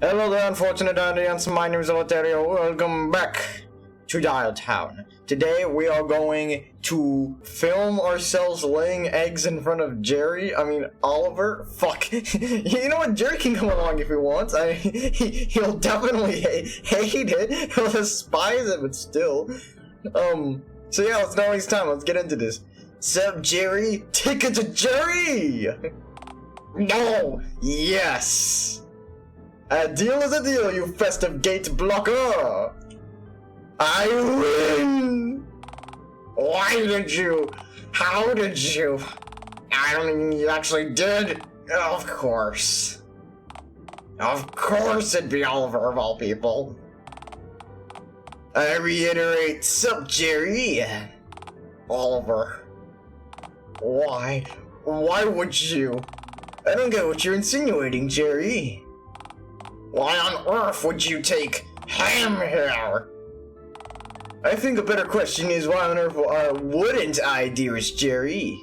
Hello there, unfortunate audience. My name is Olaterrio. Welcome back to Dialtown. Today we are going to film ourselves laying eggs in front of Oliver. Fuck. You know what? Jerry can come along if he wants. He'll definitely hate it. He'll despise it, but still. So yeah, let's not waste time. Let's get into this. Sup, Jerry? Ticket to Jerry! No! Yes! A deal is a deal, you festive gate blocker! I win! Why did you? How did you? I don't think you actually did. Of course. Of course it'd be Oliver of all people. I reiterate, sup, Jerry? Oliver. Why? Why would you? I don't get what you're insinuating, Jerry. Why on earth would you take ham here? I think a better question is why on earth wouldn't I, dearest Jerry?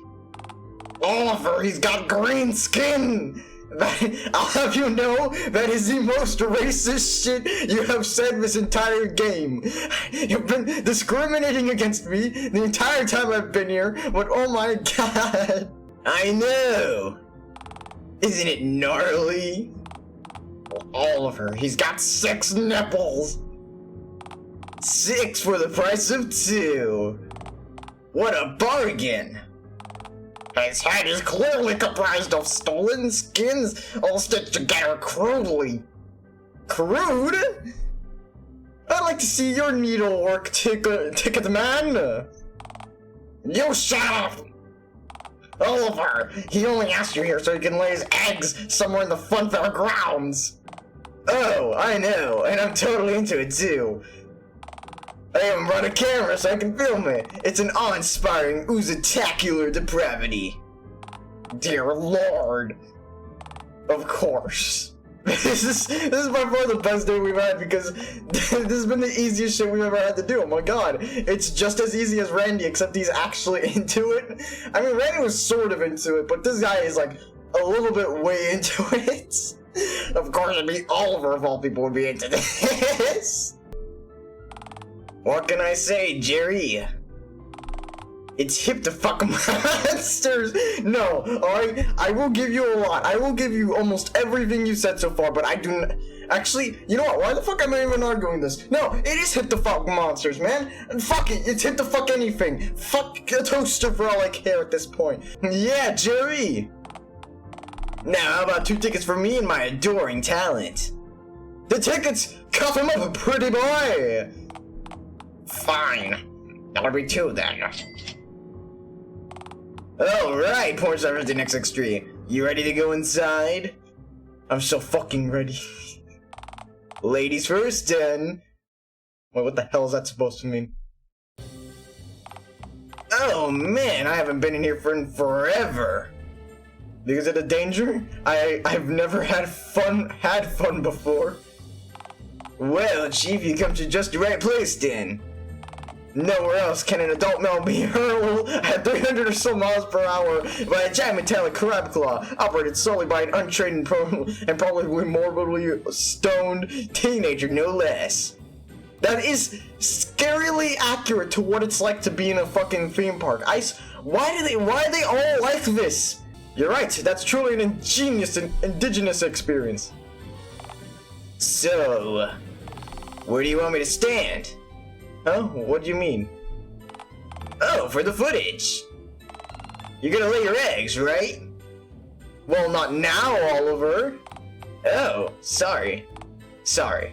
Oliver, he's got green skin! I'll have you know, that is the most racist shit you have said this entire game. You've been discriminating against me the entire time I've been here, but oh my god. I know. Isn't it gnarly? Oliver, he's got 6 nipples! 6 for the price of 2! What a bargain! His head is clearly comprised of stolen skins, all stitched together crudely. Crude? I'd like to see your needlework, ticket man! You shut up! Oliver, he only asked you here so he can lay his eggs somewhere in the funfair grounds. Oh, I know, and I'm totally into it too. I even brought a camera so I can film it. It's an awe-inspiring, oozatacular depravity. Dear Lord. Of course. This is by far the best day we've had because this has been the easiest shit we've ever had to do. Oh my god. It's just as easy as Randy, except he's actually into it. I mean, Randy was sort of into it, but this guy is like a little bit way into it. Of course, it'd be Oliver of all people would be into this. What can I say, Jerry? It's hip to fuck monsters! No, alright? I will give you a lot. I will give you almost everything you said so far, but I do not... Actually, you know what? Why the fuck am I even arguing this? No, it is hip to fuck monsters, man! Fuck it, it's hip to fuck anything. Fuck a toaster for all I care at this point. Yeah, Jerry! Now, how about 2 tickets for me and my adoring talent? The tickets! Cuff him up, pretty boy! Fine. That'll be 2 then. Alright, porn stars at the next extreme. You ready to go inside? I'm so fucking ready. Ladies first, then. Wait, what the hell is that supposed to mean? Oh man, I haven't been in here for forever. Because of the danger? I've never had fun before. Well, Chief, you come to just the right place then. Nowhere else can an adult male be hurled at 300 or so miles per hour by a giant metallic crab claw, operated solely by an untrained and probably morbidly stoned teenager, no less. That is scarily accurate to what it's like to be in a fucking theme park. Why are they all like this? You're right, that's truly an ingenious and indigenous experience. So, where do you want me to stand? Huh? What do you mean? Oh, for the footage! You're gonna lay your eggs, right? Well, not now, Oliver! Oh, sorry. Sorry.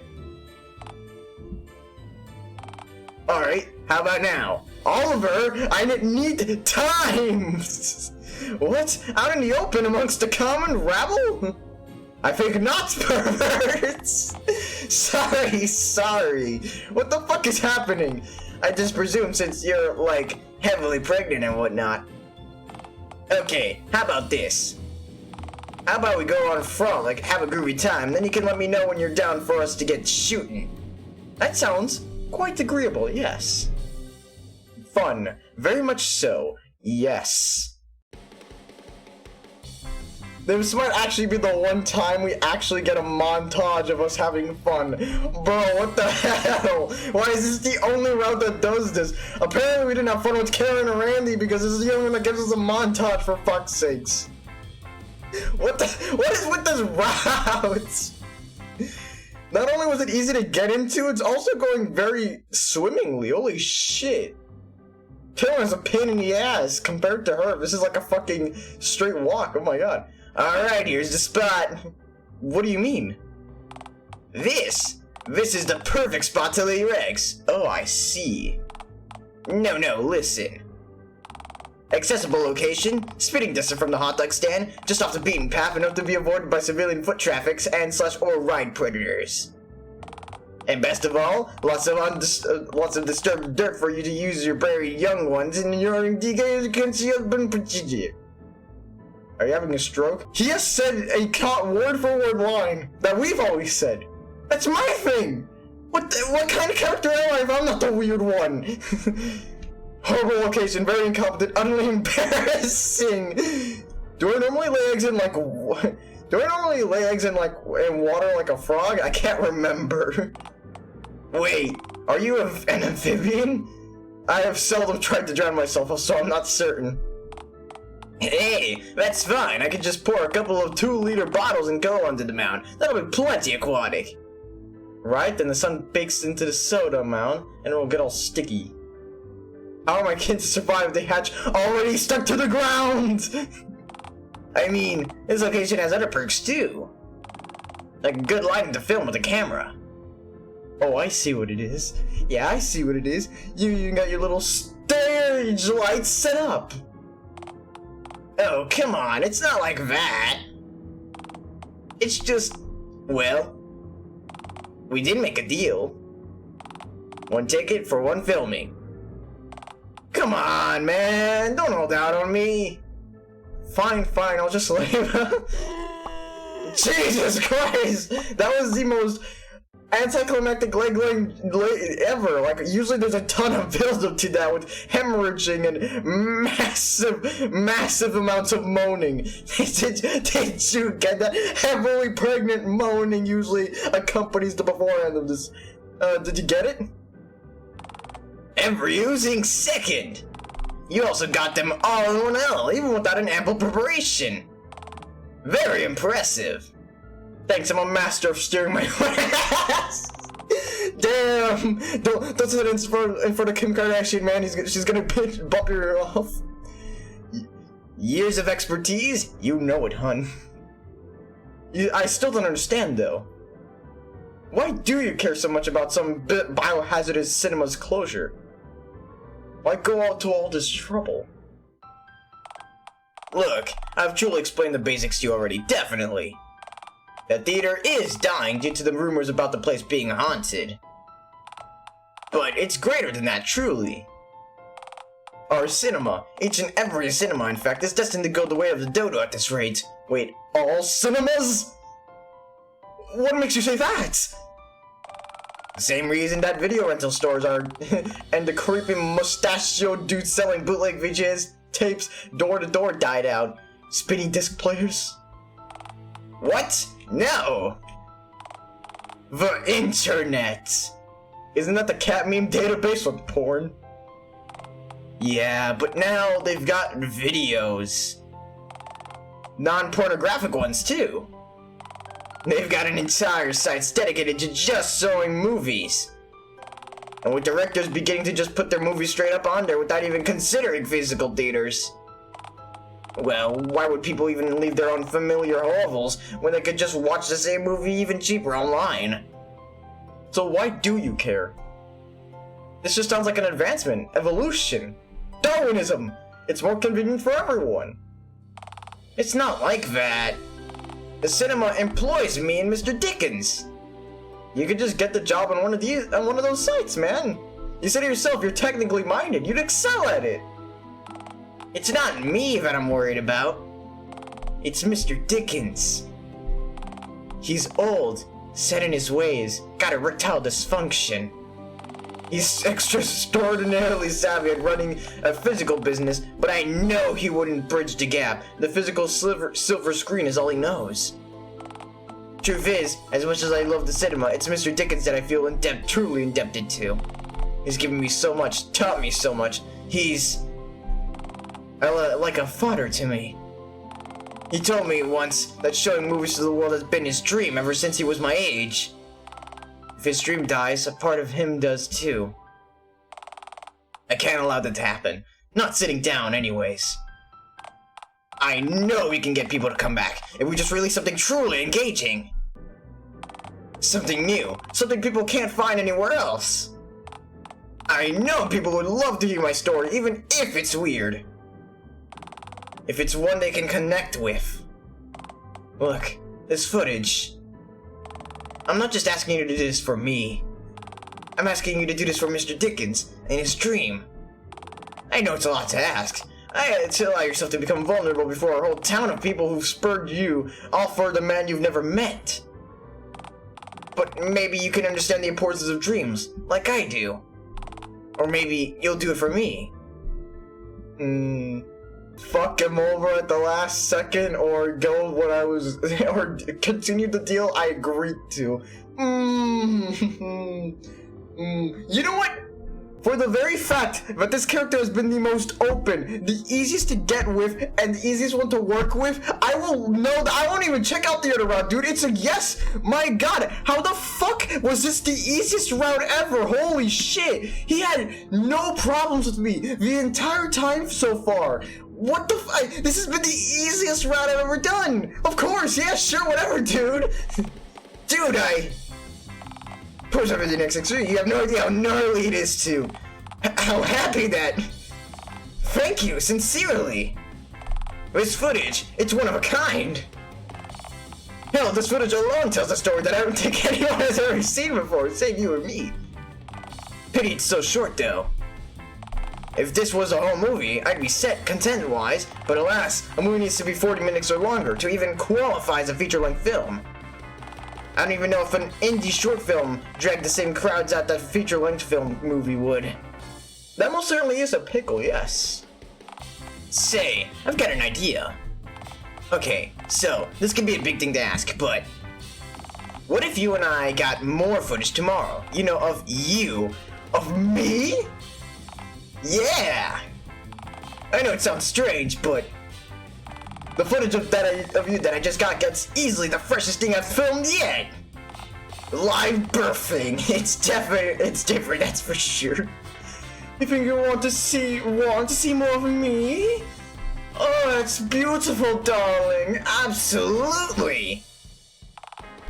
Alright, how about now? Oliver, I need time! What? Out in the open amongst the common rabble? I think not, perverts! Sorry. What the fuck is happening? I just presume since you're, like, heavily pregnant and whatnot. Okay, how about this? How about we go on front, like, have a groovy time, then you can let me know when you're down for us to get shooting. That sounds quite agreeable, yes. Fun. Very much so. Yes. This might actually be the one time we actually get a montage of us having fun. Bro, what the hell? Why is this the only route that does this? Apparently we didn't have fun with Karen and Randy because this is the only one that gives us a montage, for fuck's sakes. What is with this route? Not only was it easy to get into, it's also going very swimmingly. Holy shit. Karen is a pain in the ass compared to her. This is like a fucking straight walk. Oh my god. Alright, here's the spot. What do you mean? This is the perfect spot to lay your eggs. Oh, I see. No, listen. Accessible location, spitting distance from the hot dog stand, just off the beaten path, enough to be avoided by civilian foot traffics and or ride predators. And best of all, lots of disturbed dirt for you to use your buried young ones in your concealed. Are you having a stroke? He has said a word for word line that we've always said. That's my thing! What kind of character am I if I'm not the weird one? Horrible location, very incompetent, utterly embarrassing. Do I normally lay eggs in like in water like a frog? I can't remember. Wait, are you an amphibian? I have seldom tried to drown myself, so I'm not certain. Hey, that's fine. I could just pour a couple of 2-liter bottles and go onto the mound. That'll be plenty aquatic. Right? Then the sun bakes into the soda mound, and it'll get all sticky. How are my kids to survive if they hatch already stuck to the ground? I mean, this location has other perks too. Like good lighting to film with the camera. Oh, I see what it is. Yeah, I see what it is. You got your little stage lights set up. Oh, come on, it's not like that. It's just, well, we did make a deal. 1 ticket for 1 filming. Come on, man, don't hold out on me. Fine, I'll just leave. Jesus Christ, that was the most anticlimactic leg ever. Like, usually there's a ton of build-up to that with hemorrhaging and massive amounts of moaning. Did you get that? Heavily pregnant moaning usually accompanies the beforehand of this. Did you get it? Every oozing second. You also got them all in one L, even without an ample preparation. Very impressive. Thanks, I'm a master of steering my ass. Damn! Don't sit in front of Kim Kardashian, man. She's gonna bump her off. Years of expertise? You know it, hun. I still don't understand, though. Why do you care so much about some biohazardous cinema's closure? Why go out to all this trouble? Look, I've truly explained the basics to you already, definitely. The theater is dying due to the rumors about the place being haunted. But it's greater than that, truly. Our cinema, each and every cinema in fact, is destined to go the way of the dodo at this rate. Wait, all cinemas? What makes you say that? Same reason that video rental stores are, and the creepy mustachioed dude selling bootleg VHS tapes door to door died out. Spinning disc players? What? No! The internet! Isn't that the cat meme database with porn? Yeah, but now they've got videos. Non-pornographic ones, too. They've got an entire site dedicated to just showing movies. And with directors beginning to just put their movies straight up on there without even considering physical theaters. Well, why would people even leave their own familiar hovels when they could just watch the same movie even cheaper online? So why do you care? This just sounds like an advancement, evolution, Darwinism. It's more convenient for everyone. It's not like that. The cinema employs me and Mr. Dickens. You could just get the job on one of those sites, man. You said it yourself, you're technically minded. You'd excel at it. It's not me that I'm worried about. It's Mr. Dickens. He's old, set in his ways, got erectile dysfunction. He's extraordinarily savvy at running a physical business, but I know he wouldn't bridge the gap. The physical silver screen is all he knows. Truth is, as much as I love the cinema, it's Mr. Dickens that I feel truly indebted to. He's given me so much, taught me so much. He's like a father to me. He told me once that showing movies to the world has been his dream ever since he was my age. If his dream dies, a part of him does too. I can't allow that to happen. Not sitting down, anyways. I know we can get people to come back if we just release something truly engaging. Something new. Something people can't find anywhere else. I know people would love to hear my story, even if it's weird. If it's one they can connect with. Look, this footage. I'm not just asking you to do this for me. I'm asking you to do this for Mr. Dickens and his dream. I know it's a lot to ask. I had to allow yourself to become vulnerable before a whole town of people who've spurred you, all for the man you've never met. But maybe you can understand the importance of dreams, like I do. Or maybe you'll do it for me. Fuck him over at the last second, or go what I was, or continue the deal I agreed to. You know what? For the very fact that this character has been the most open, the easiest to get with, and the easiest one to work with, I won't even check out the other route, dude. It's a yes. My god, how the fuck was this the easiest route ever? Holy shit. He had no problems with me the entire time so far. What the this has been the easiest route I've ever done. Of course, yeah, sure, whatever, dude. Dude, push up the next extreme. You have no idea how gnarly it is too. How happy that. Thank you, sincerely. This footage, it's one of a kind. Hell, this footage alone tells a story that I don't think anyone has ever seen before, save you or me. Pity it's so short, though. If this was a whole movie, I'd be set content-wise, but alas, a movie needs to be 40 minutes or longer to even qualify as a feature-length film. I don't even know if an indie short film dragged the same crowds out that feature-length film movie would. That most certainly is a pickle, yes. Say, I've got an idea. Okay, so, this could be a big thing to ask, but what if you and I got more footage tomorrow? You know, of you. Of me? Yeah! I know it sounds strange, but the footage of you that I just got gets easily the freshest thing I've filmed yet! Live birthing! It's different, that's for sure. You think you want to see more of me? Oh, it's beautiful, darling. Absolutely!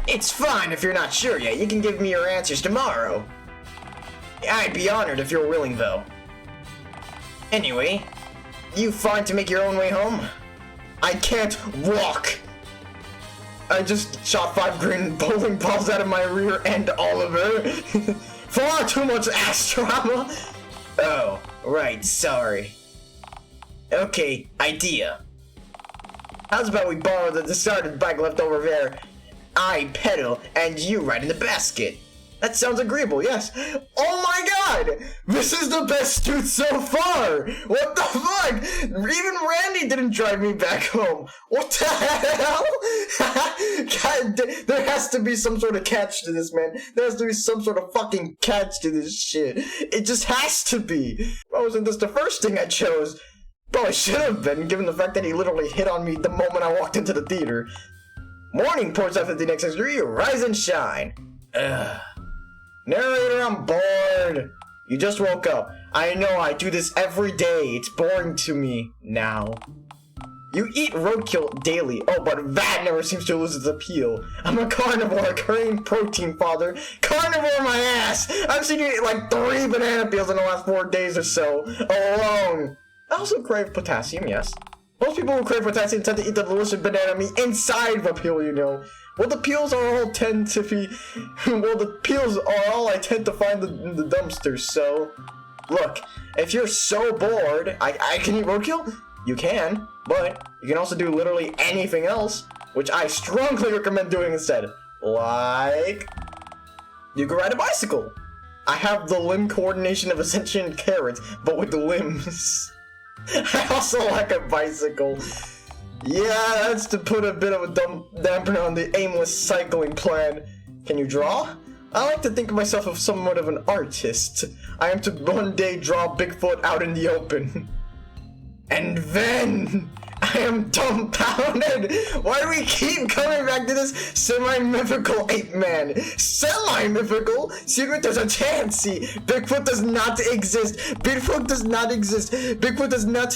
It's fine if you're not sure yet. You can give me your answers tomorrow. I'd be honored if you're willing, though. Anyway, you fine to make your own way home? I can't walk! I just shot 5 green bowling balls out of my rear end, Oliver. Far too much ass trauma. Oh, right, sorry. Okay, idea. How's about we borrow the discarded bike left over there? I pedal, and you ride in the basket. That sounds agreeable, yes. Oh my god! This is the best dude so far! What the fuck? Even Randy didn't drive me back home. What the hell? God, there has to be some sort of catch to this, man. There has to be some sort of fucking catch to this shit. It just has to be. Why wasn't this the first thing I chose? Probably should have been, given the fact that he literally hit on me the moment I walked into the theater. Morning pours after the next degree, rise and shine. Ugh. Narrator, I'm bored. You just woke up. I know, I do this every day. It's boring to me now. You eat roadkill daily. Oh, but that never seems to lose its appeal. I'm a carnivore, a craving protein, father. Carnivore my ass! I've seen you eat like 3 banana peels in the last 4 days or so. Alone. I also crave potassium, yes. Most people who crave potassium tend to eat the delicious banana meat inside the peel, you know. Well, the peels are all tend to be... well, the peels are all I tend to find in the dumpsters, so... Look, if you're so bored, I can eat roadkill? You can, but you can also do literally anything else, which I strongly recommend doing instead. Like... you can ride a bicycle. I have the limb coordination of a sentient carrot, but with the limbs. I also lack a bicycle. Yeah, that's to put a bit of a dampener on the aimless cycling plan. Can you draw? I like to think of myself as somewhat of an artist. I am to one day draw Bigfoot out in the open. And then I am dumbfounded. Why do we keep coming back to this semi-mythical ape man? Semi-mythical? Secret, there's a chance. See, Bigfoot does not exist. Bigfoot does not exist. Bigfoot does not.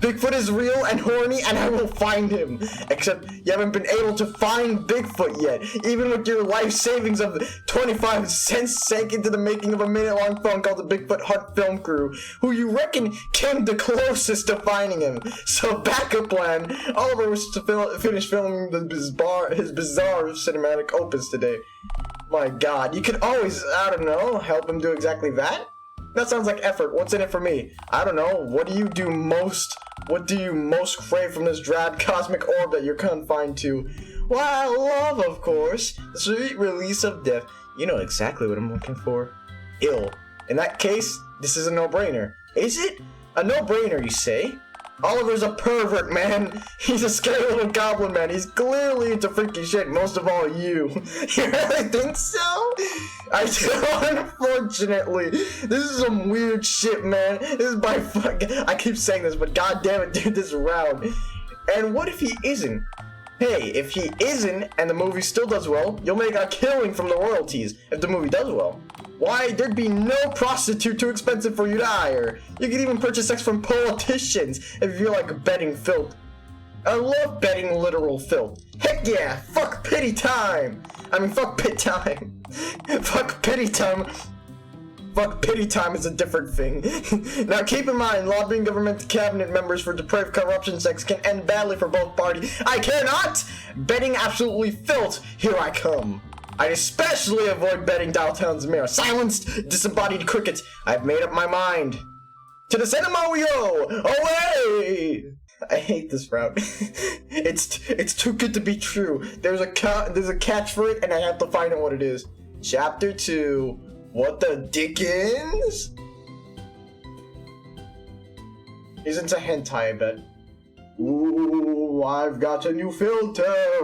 Bigfoot is real and horny, and I will find him. Except you haven't been able to find Bigfoot yet, even with your life savings of 25 cents sank into the making of a minute-long film called the Bigfoot Hunt Film Crew, who you reckon came the closest to finding him. So backup plan, Oliver was to finish filming his bizarre cinematic opus today. My God, you could always, I don't know, help him do exactly that? That sounds like effort. What's in it for me? I don't know. What do you most crave from this drab cosmic orb that you're confined to? Well, love, of course. The sweet release of death. You know exactly what I'm looking for. Ill. In that case, this is a no-brainer. Is it? A no-brainer, you say? Oliver's a pervert, man. He's a scary little goblin, man. He's clearly into freaky shit, most of all you. You really think so? I do, unfortunately. This is some weird shit, man. This is by fuck. I keep saying this, but goddamn it, dude, this is round. And what if he isn't? Hey, if he isn't, and the movie still does well, you'll make a killing from the royalties if the movie does well. Why, there'd be no prostitute too expensive for you to hire. You could even purchase sex from politicians if you like betting filth. I love betting literal filth. Heck yeah, fuck pity time. I mean, fuck pit time. Fuck pity time. Fuck pity time is a different thing. Now keep in mind, lobbying government cabinet members for depraved corruption sex can end badly for both parties. I cannot! Betting absolutely filth, here I come. I especially avoid betting Dialtown's mayor. Silenced, disembodied crickets. I've made up my mind. To the cinema we go! Away! I hate this route. It's too good to be true. There's a catch for it, and I have to find out what it is. Chapter 2. What the Dickens? He's into hentai, I bet. Ooh, I've got a new filter.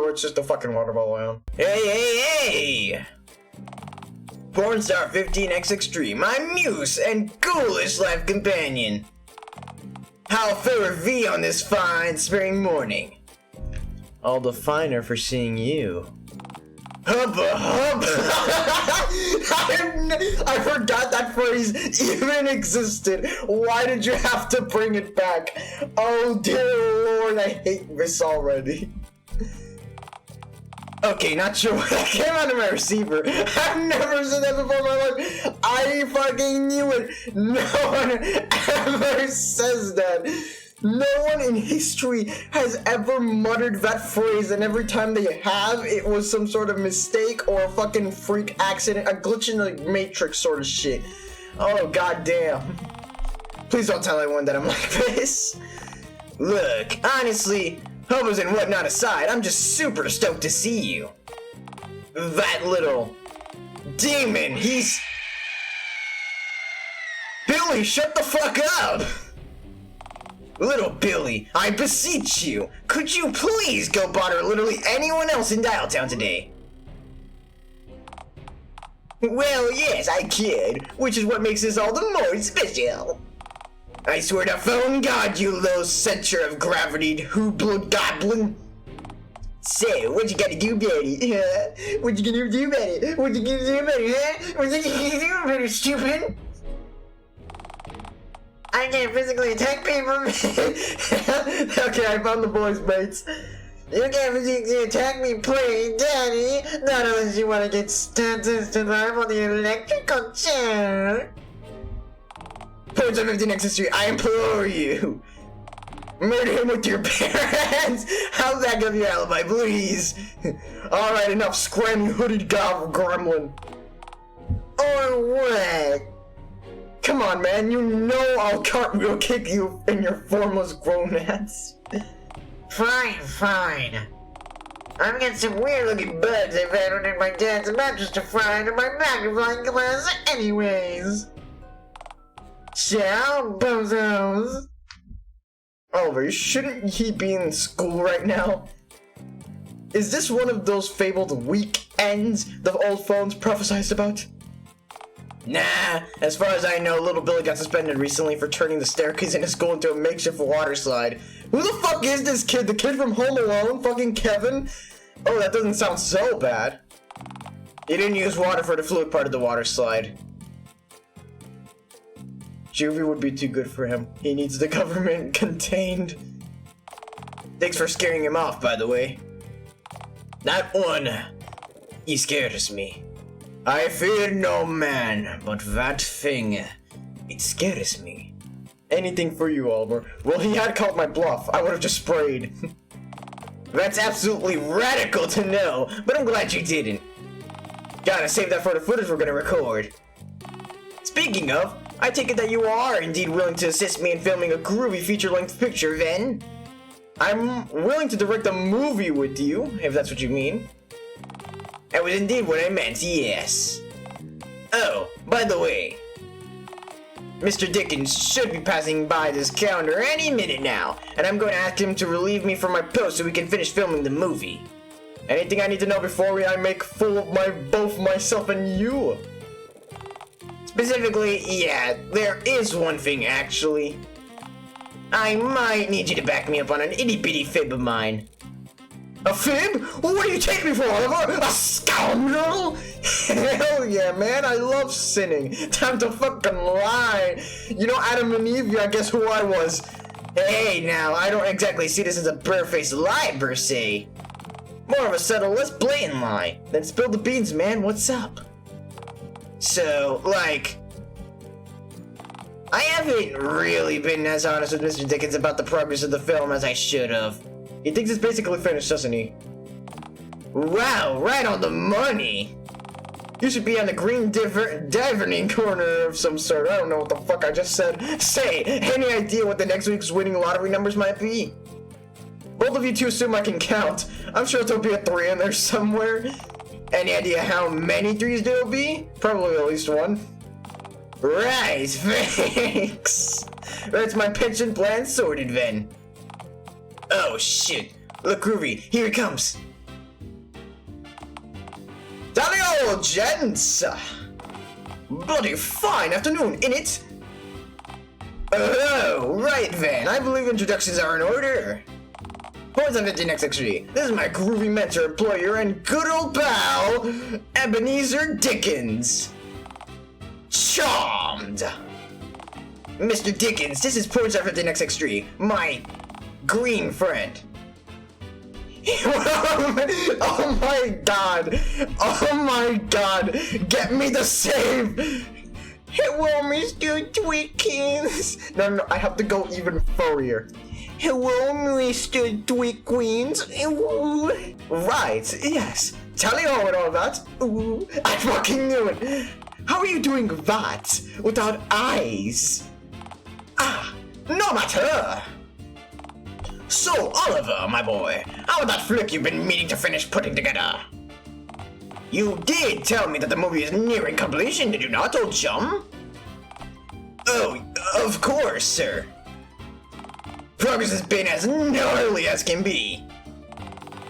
It's just a fucking water bottle. Hey! Pornstar 15X Extreme, my muse and ghoulish life companion. How fare V on this fine spring morning? All the finer for seeing you. Hubba hubba! I forgot that phrase even existed. Why did you have to bring it back? Oh dear Lord, I hate this already. Okay, not sure what came out of my receiver. I've never said that before in my life. I fucking knew it. No one ever says that. No one in history has ever muttered that phrase, and every time they have, it was some sort of mistake or a fucking freak accident, a glitch in the Matrix sort of shit. Oh, goddamn. Please don't tell anyone that I'm like this. Look, honestly, hobos and whatnot aside, I'm just super stoked to see you. That little demon, he's... Billy, shut the fuck up! Little Billy, I beseech you, could you please go bother literally anyone else in Dialtown today? Well, yes, I could, which is what makes this all the more special. I swear to phone God, you low center of gravity hooblood goblin. So, what you gotta do, Betty? What you gonna do, Betty? What you gonna do, Betty? What you gonna do, Betty, stupid? I can't physically attack people. Okay, I found the boys, mates. You can't physically attack me, please, Daddy. Not unless you want to get sentenced to life on the electrical chair. Points on 15X Street, I implore you. Murder him with your parents. How's that gonna be your alibi, please? Alright, enough scram, hooded gremlin. Or what? Come on, man, you know I'll cartwheel kick you in your formless grown ass. Fine. I've got some weird-looking bugs I found under my dad's mattress to fry under my magnifying glass anyways. Ciao, bozos. Oliver, shouldn't he be in school right now? Is this one of those fabled weekends the old phones prophesized about? Nah, as far as I know, little Billy got suspended recently for turning the staircase in his school into a makeshift water slide. Who the fuck is this kid? The kid from Home Alone? Fucking Kevin? Oh, that doesn't sound so bad. He didn't use water for the fluid part of the water slide. Juvie would be too good for him. He needs the government contained. Thanks for scaring him off, by the way. That one, he scares me. I fear no man, but that thing, it scares me. Anything for you, Oliver. Well, he had called my bluff. I would have just sprayed. That's absolutely radical to know, but I'm glad you didn't. Gotta save that for the footage we're gonna record. Speaking of, I take it that you are indeed willing to assist me in filming a groovy feature-length picture, then. I'm willing to direct a movie with you, if that's what you mean. That was indeed what I meant, yes. Oh, by the way, Mr. Dickens should be passing by this counter any minute now, and I'm going to ask him to relieve me from my post so we can finish filming the movie. Anything I need to know before I make fool of both myself and you? Specifically, yeah, there is one thing actually. I might need you to back me up on an itty-bitty fib of mine. A fib? What do you take me for, Oliver? A scoundrel? Hell yeah, man, I love sinning. Time to fucking lie. You know, Adam and Eve, I guess who I was. Hey, now, I don't exactly see this as a barefaced lie, per se. More of a subtle, less blatant lie. Then spill the beans, man, what's up? So, like, I haven't really been as honest with Mr. Dickens about the progress of the film as I should have. He thinks it's basically finished, doesn't he? Wow, right on the money! You should be on the green diverning corner of some sort. I don't know what the fuck I just said. Say, any idea what the next week's winning lottery numbers might be? Both of you two assume I can count. I'm sure there'll be a 3 in there somewhere. Any idea how many 3s there'll be? Probably at least one. Right, thanks. That's my pension plan sorted then. Oh shit. Look, groovy, here he comes. Dally old gents! Bloody fine afternoon, innit? Oh, right then, I believe introductions are in order. Points on 15x63. This is my groovy mentor, employer, and good old pal, Ebenezer Dickens. Charmed! Mr. Dickens, this is Points on 15x63, my green friend. Oh my god! Oh my god! Get me the save! Hello, Mr. Dickens! No, I have to go even furrier. Hello, Mr. Dickens. Right, yes. Tally ho and all that. Ooh, I fucking knew it. How are you doing that without eyes? Ah, no matter. So, Oliver, my boy, how about that flick you've been meaning to finish putting together? You did tell me that the movie is nearing completion, did you not, old chum? Oh, of course, sir. Progress has been as gnarly as can be.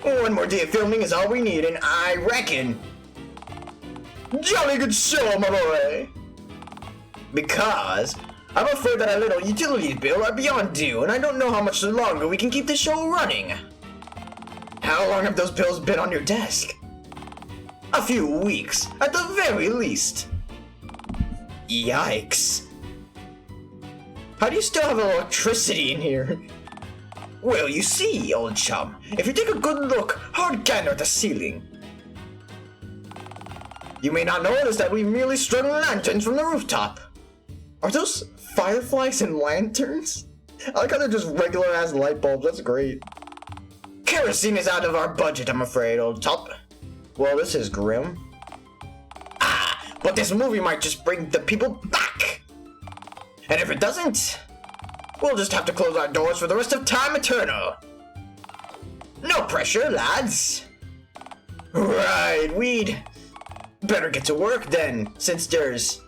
One more day of filming is all we need, and I reckon... Jolly good show, my boy! Because... I'm afraid that our little utilities bill are beyond due, and I don't know how much longer we can keep the show running. How long have those bills been on your desk? A few weeks, at the very least. Yikes. How do you still have electricity in here? Well, you see, old chum, if you take a good look, hard gander at the ceiling. You may not notice that we merely strung lanterns from the rooftop. Are those fireflies and lanterns? I like how they're just regular ass light bulbs, that's great. Kerosene is out of our budget, I'm afraid, old top. Well, this is grim. Ah, but this movie might just bring the people back. And if it doesn't, we'll just have to close our doors for the rest of time eternal. No pressure, lads. Right, we'd better get to work then, since there's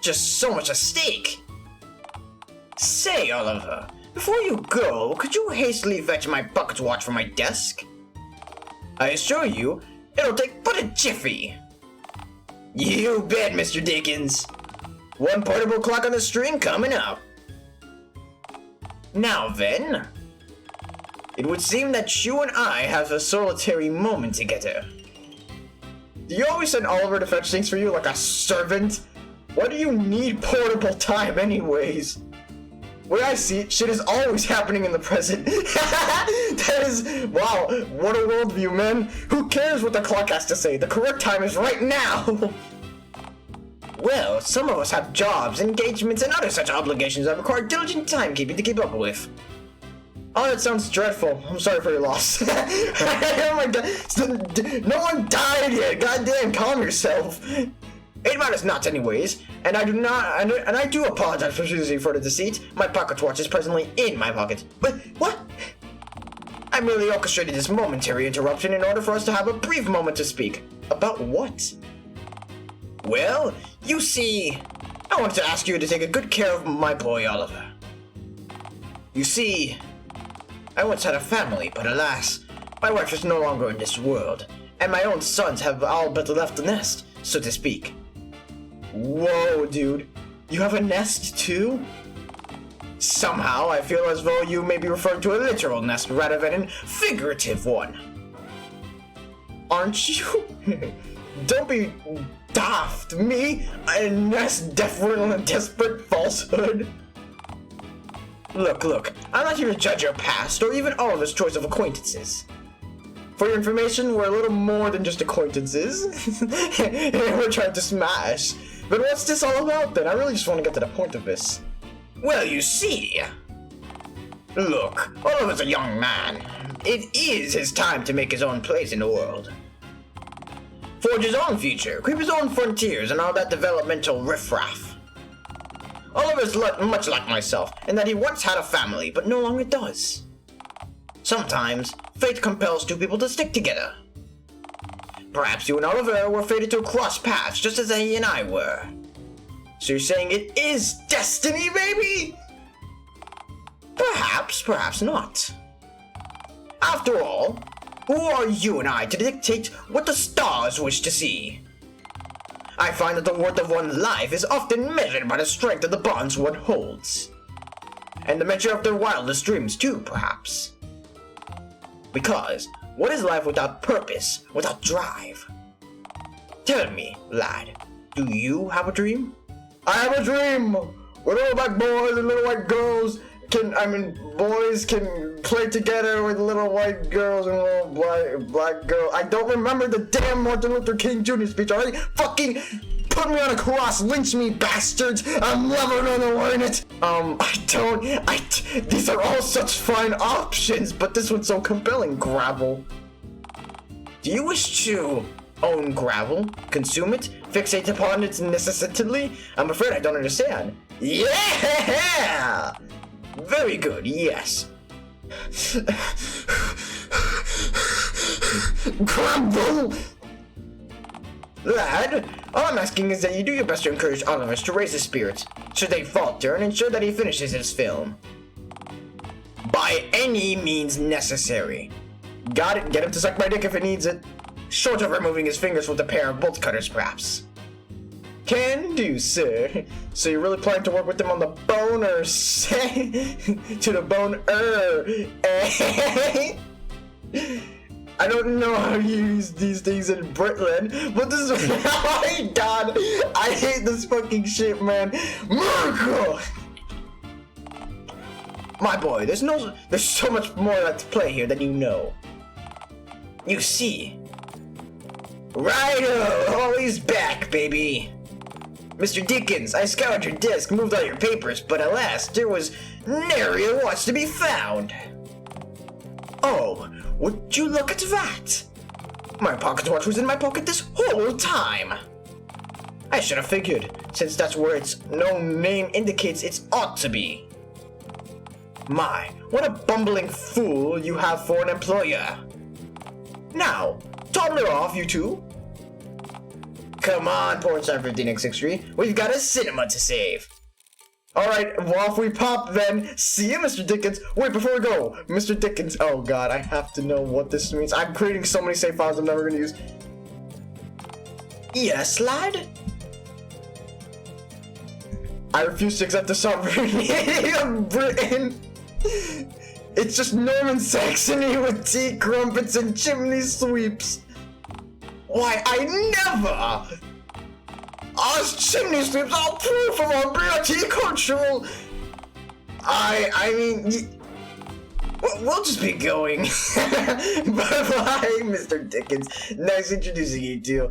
just so much at stake. Say, Oliver, before you go, could you hastily fetch my pocket watch from my desk? I assure you, it'll take but a jiffy. You bet, Mr. Dickens. One portable clock on the string coming up. Now then, it would seem that you and I have a solitary moment together. Do you always send Oliver to fetch things for you like a servant? Why do you need portable time anyways? Where I see it, shit is always happening in the present. That is, wow, what a worldview, man. Who cares what the clock has to say? The correct time is right now. Well, some of us have jobs, engagements, and other such obligations that require diligent timekeeping to keep up with. Oh, that sounds dreadful. I'm sorry for your loss. Oh my god, no one died yet. Goddamn, calm yourself. It matters not, anyways, and I do apologize profusely for the deceit. My pocket watch is presently in my pocket. But what? I merely orchestrated this momentary interruption in order for us to have a brief moment to speak. About what? Well, you see, I wanted to ask you to take a good care of my boy Oliver. You see, I once had a family, but alas, my wife is no longer in this world, and my own sons have all but left the nest, so to speak. Whoa, dude. You have a nest too? Somehow, I feel as though you may be referring to a literal nest rather than a figurative one. Aren't you? Don't be daft. Me? A nest definitely a desperate falsehood. Look, I'm not here to judge your past or even Oliver's choice of acquaintances. For your information, we're a little more than just acquaintances. We're trying to smash. But what's this all about then? I really just want to get to the point of this. Well, you see. Look, Oliver's a young man. It is his time to make his own place in the world. Forge his own future, creep his own frontiers, and all that developmental riffraff. Oliver's much like myself, in that he once had a family, but no longer does. Sometimes, fate compels two people to stick together. Perhaps you and Oliver were fated to cross paths, just as he and I were. So you're saying it is destiny, baby? Perhaps not. After all, who are you and I to dictate what the stars wish to see? I find that the worth of one's life is often measured by the strength of the bonds one holds. And the measure of their wildest dreams too, perhaps. Because, what is life without purpose, without drive? Tell me, lad, do you have a dream? I have a dream! Where little black boys and little white girls boys can play together with little white girls and little black girls. I don't remember the damn Martin Luther King Jr. speech already. Fucking put me on a cross, lynch me, bastards. I'm never gonna learn it. These are all such fine options, but this one's so compelling, gravel. Do you wish to own gravel, consume it, fixate upon it necessarily? I'm afraid I don't understand. Yeah! Very good, yes. Grumble! Lad, all I'm asking is that you do your best to encourage Oliver to raise his spirits, should they falter, and ensure that he finishes his film. By any means necessary. Got it, get him to suck my dick if it needs it. Short of removing his fingers with a pair of bolt cutters, perhaps. Can do, sir. So you're really planning to work with him on the boner, say? To the boner, eh? I don't know how you use these things in Britland, but this is oh my god, I hate this fucking shit, man. Miracle! My boy, there's so much more at play here than you know. You see. Righto, always back, baby. Mr. Dickens, I scoured your desk, moved all your papers, but alas, there was nary a watch to be found. Oh, would you look at that? My pocket watch was in my pocket this whole time. I should have figured, since that's where its known name indicates it ought to be. My, what a bumbling fool you have for an employer. Now, toddler off, you two. Come on, Pornstar 15x63. We've got a cinema to save. Alright, well, off we pop then. See you, Mr. Dickens. Wait, before we go, Mr. Dickens. Oh god, I have to know what this means. I'm creating so many save files I'm never gonna use. Yes, lad? I refuse to accept the sovereignty of Britain. It's just Norman Saxony with tea crumpets and chimney sweeps. Why, I never! Us chimney sweeps are proof of our beauty cultural. I mean, we'll just be going. Bye-bye, Mr. Dickens. Nice introducing you two.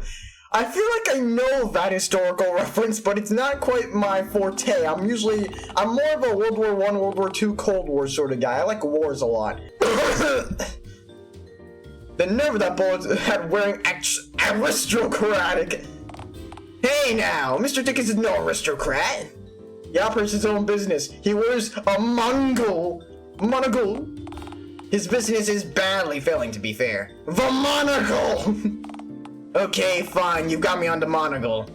I feel like I know that historical reference, but it's not quite my forte. I'm more of a World War I, World War II, Cold War sort of guy. I like wars a lot. The nerve of that bullet had wearing aristocratic. Hey now, Mr. Dickens is no aristocrat. He operates his own business. He wears a monocle. His business is badly failing, to be fair. The monocle! Okay, fine, you've got me on the monocle.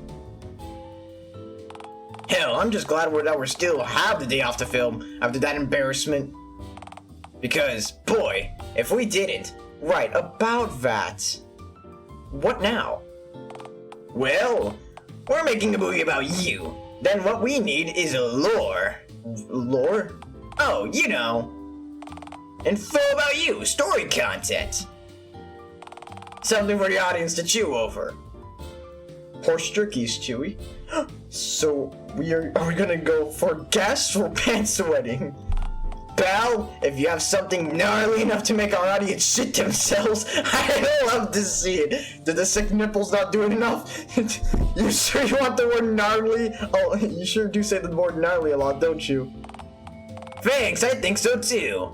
Hell, I'm just glad that we're still have the day off to film after that embarrassment. Because, boy, if we didn't. Right, about that. What now? Well, we're making a movie about you. Then what we need is a lore. Lore? Oh, you know. Info about you, story content. Something for the audience to chew over. Horse jerky's chewy. So are we gonna go for guests or pants sweating? Pal, if you have something gnarly enough to make our audience shit themselves, I'd love to see it. Did the sick nipples not do it enough? You sure you want the word gnarly? Oh, you sure do say the word gnarly a lot, don't you? Thanks, I think so too.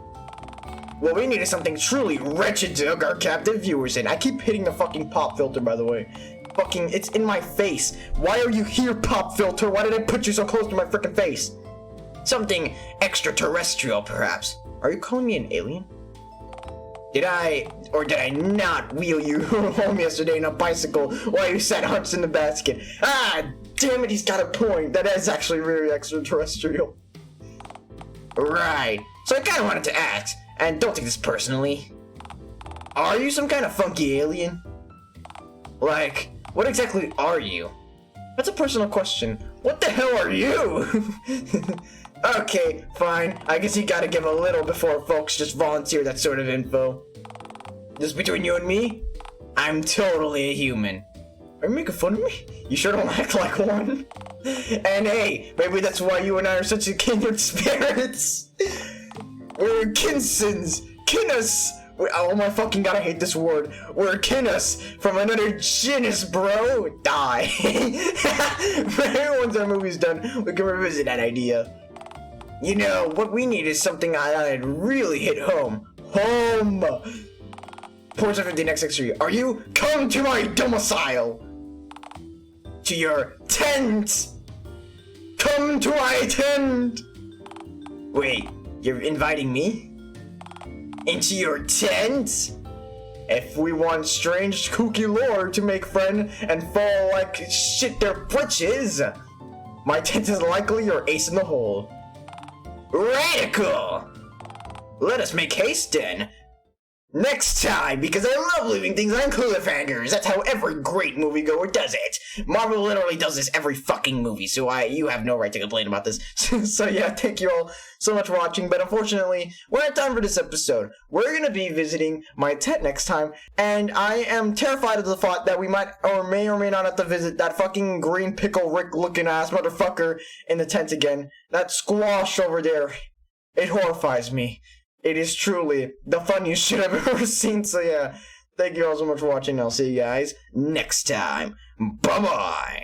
What we need is something truly wretched to hook our captive viewers in. I keep hitting the fucking pop filter, by the way. Fucking, it's in my face. Why are you here, pop filter? Why did I put you so close to my freaking face? Something extraterrestrial, perhaps. Are you calling me an alien? Did I not wheel you home yesterday in a bicycle while you sat hunched in the basket? Ah, damn it, he's got a point. That is actually really extraterrestrial. Right. So I kind of wanted to ask, and don't take this personally. Are you some kind of funky alien? Like, what exactly are you? That's a personal question. What the hell are you? Okay, fine. I guess you gotta give a little before folks just volunteer that sort of info. Just between you and me, I'm totally a human. Are you making fun of me? You sure don't act like one. And hey, maybe that's why you and I are such a kindred spirits. We're kinsons. Kinus. Oh my fucking god, I hate this word. We're kinus from another genus, bro. Die. Once our movie's done, we can revisit that idea. You know, what we need is something that'd really hit home. Home! Pornstar 15x63, are you? Come to my domicile! To your tent! Come to my tent! Wait, you're inviting me? Into your tent? If we want strange, kooky lore to make friend and fall like shit their britches, my tent is likely your ace in the hole. Radical! Let us make haste then. Next time, because I love leaving things on cliffhangers. That's how every great moviegoer does it. Marvel literally does this every fucking movie, so you have no right to complain about this. So yeah, thank you all so much for watching, but unfortunately, we're out of time for this episode. We're gonna be visiting my tent next time, and I am terrified of the thought that we might or may not have to visit that fucking green pickle Rick looking ass motherfucker in the tent again. That squash over there. It horrifies me. It is truly the funniest shit I've ever seen. So yeah, thank you all so much for watching. I'll see you guys next time. Bye-bye.